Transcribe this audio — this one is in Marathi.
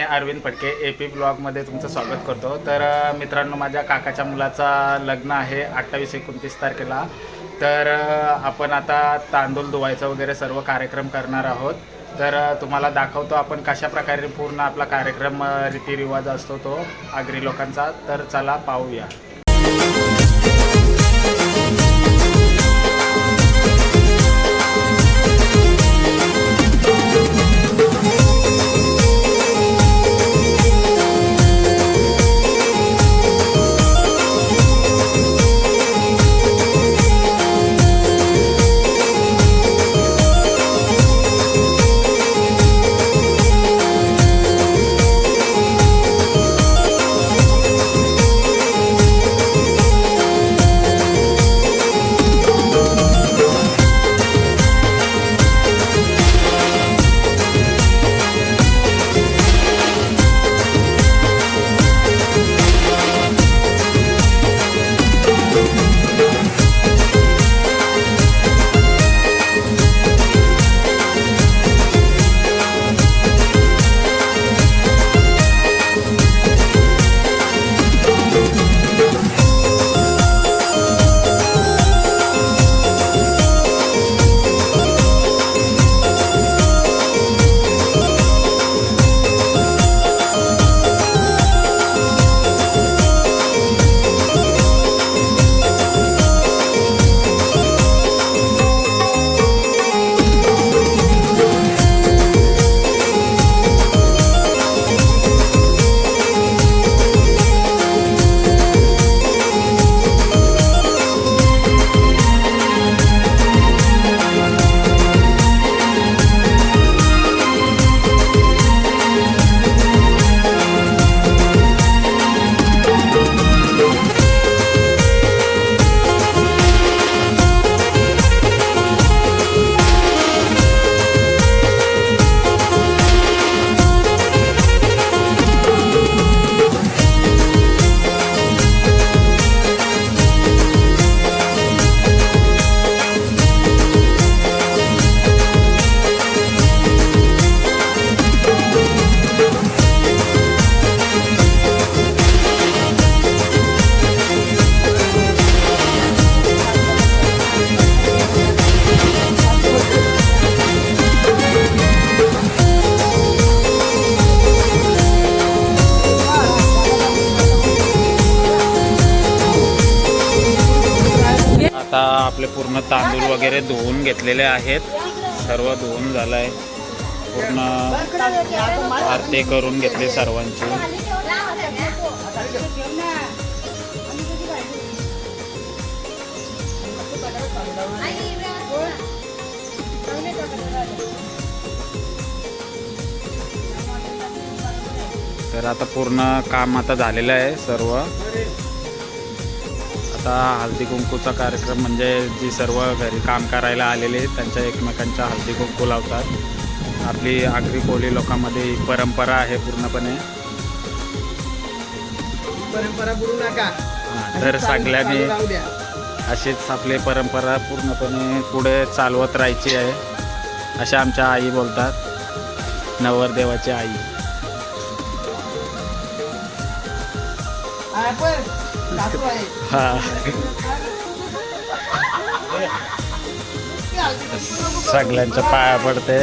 अरविंद फडके AP ब्लॉगमध्ये तुमचं स्वागत करतो। तर मित्रांनो, माझ्या काकाच्या मुलाचा लग्न आहे 28-29 तारखेला। तर आपण आता तांदूळ धुवायचं वगैरे सर्व कार्यक्रम करणार आहोत। तर तुम्हाला दाखवतो आपण कशा प्रकारे पूर्ण आपला कार्यक्रम रीतिरिवाज असतो तो आगरी लोकांचा। तर चला पाहूया। आता आपले पूर्ण तांदूळ वगैरे धुवून घेतलेले आहेत। सर्व धुवून झालंय, पूर्ण आरती करून घेतले सर्वांची। तर आता पूर्ण काम आता झालेलं आहे सर्व। आता हळदी कुंकूचा कार्यक्रम म्हणजे जी सर्व घरी काम करायला आलेले त्यांच्या एकमेकांच्या हळदी कुंकू लावतात। आपली आगरी कोळी लोकांमध्ये ही परंपरा आहे पूर्णपणे। परंपरा बुडू नका। तर सगळ्यांनी अशीच आपली परंपरा पूर्णपणे पुढे चालवत राहायची आहे, अशा आमच्या आई बोलतात, नवरदेवाची आई। सगळ्यांच्या पाया पडते।